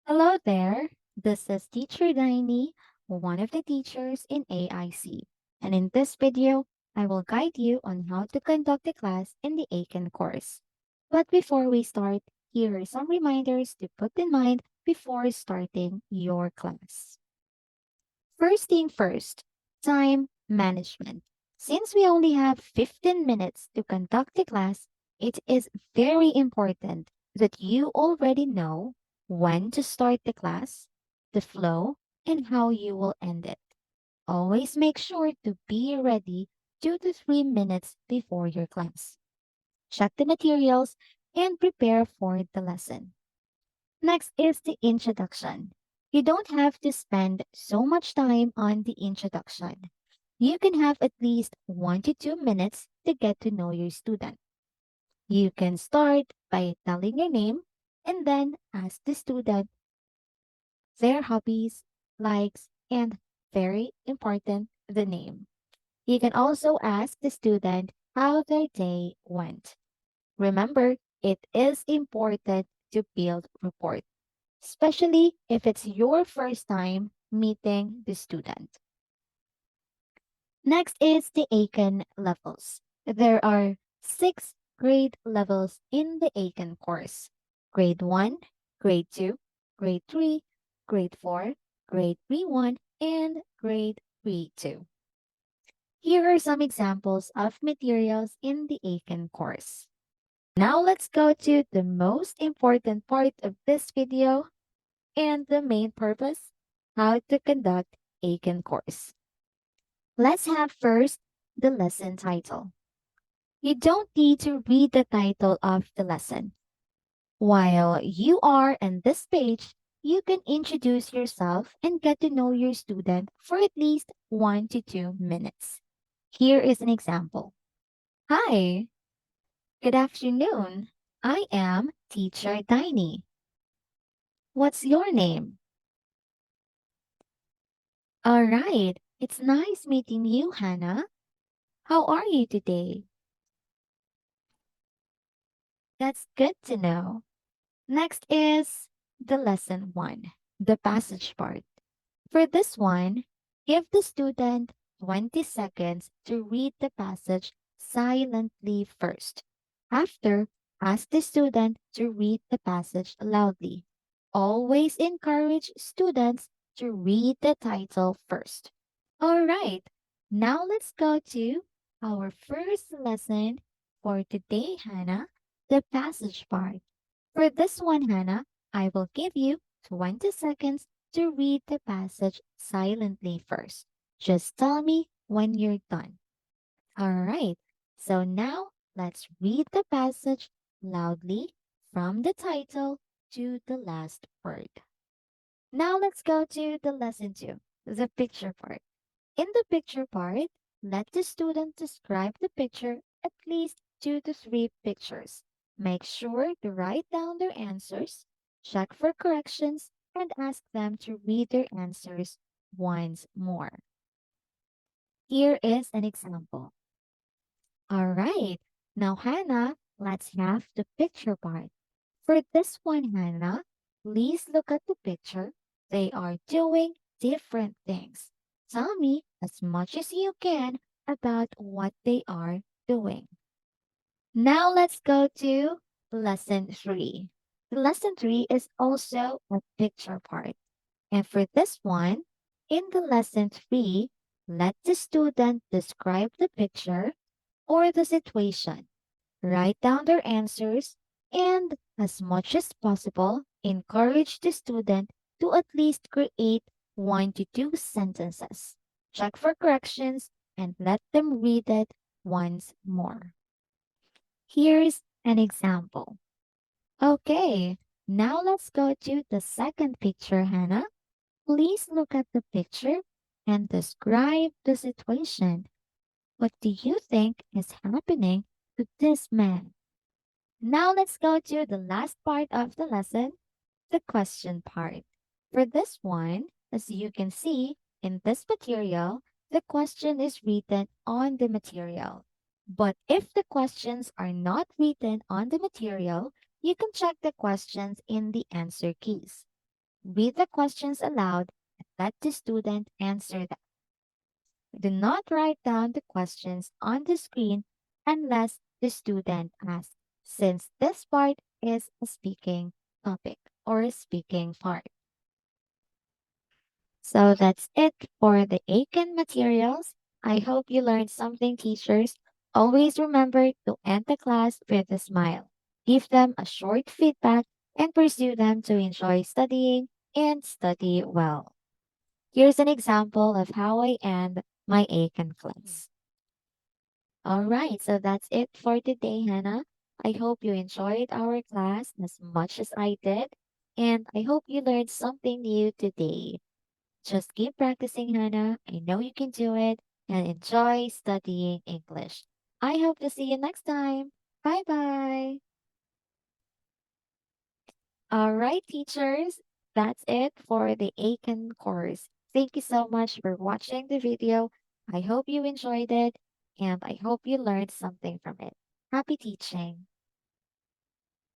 Hello there. This is Teacher Diney, one of the teachers in AIC. And in this video, I will guide you on how to conduct a class in the Eiken course. But before we start, here are some reminders to put in mind before starting your class. First thing first, time management. Since we only have 15 minutes to conduct the class, it is very important that you already know when to start the class, the flow, and how you will end it. Always make sure to be ready 2 to 3 minutes before your class. Check the materials and prepare for the lesson. Next is the introduction. You don't have to spend so much time on the introduction. You can have at least 1 to 2 minutes to get to know your student. You can start by telling your name and then ask the student their hobbies, likes, and very important, the name. You can also ask the student how their day went. Remember, it is important to build rapport, especially if it's your first time meeting the student. Next is the Eiken levels. There are 6 grade levels in the Eiken course: grade 1, grade 2, grade 3, grade 4, grade 3-1, and grade 3-2. Here are some examples of materials in the Eiken course. Now let's go to the most important part of this video and the main purpose: how to conduct Eiken course. Let's have first the lesson title. You don't need to read the title of the lesson. While you are on this page, you can introduce yourself and get to know your student for at least 1 to 2 minutes. Here is an example. Hi, good afternoon. I am Teacher Tiny. What's your name? All right, it's nice meeting you, Hannah. How are you today? That's good to know. Next is the lesson one, the passage part. For this one, give the student 20 seconds to read the passage silently first. After, ask the student to read the passage loudly. Always encourage students to read the title first. All right, now let's go to our first lesson for today, Hannah, the passage part. For this one, Hannah, I will give you 20 seconds to read the passage silently first. Just tell me when you're done. All right, so now let's read the passage loudly from the title to the last word. Now let's go to the lesson two, the picture part. In the picture part, let the student describe the picture, at least 2 to 3 pictures. Make sure to write down their answers, check for corrections, and ask them to read their answers once more. Here is an example. All right, now Hannah, let's have the picture part. For this one, Hannah, please look at the picture. They are doing different things. Tell me as much as you can about what they are doing. Now let's go to lesson three. The lesson three is also a picture part. And for this one, in the lesson three, let the student describe the picture or the situation. Write down their answers, and, as much as possible, encourage the student to at least create 1 to 2 sentences. Check for corrections and let them read it once more. Here's an example. Okay, now let's go to the second picture, Hannah. Please look at the picture and describe the situation. What do you think is happening to this man? Now let's go to the last part of the lesson, the question part. For this one, as you can see in this material, the question is written on the material. But if the questions are not written on the material, you can check the questions in the answer keys. Read the questions aloud and let the student answer them. Do not write down the questions on the screen unless the student asks, since this part is a speaking topic or a speaking part. So that's it for the Aiken materials. I hope you learned something, teachers. Always remember to end the class with a smile. Give them a short feedback and pursue them to enjoy studying and study well. Here's an example of how I end my Aiken class. All right, so that's it for today, Hannah. I hope you enjoyed our class as much as I did, and I hope you learned something new today. Just keep practicing, Hannah. I know you can do it, and enjoy studying English. I hope to see you next time. Bye bye. All right, teachers, that's it for the Aiken course. Thank you so much for watching the video. I hope you enjoyed it, and I hope you learned something from it. Happy teaching!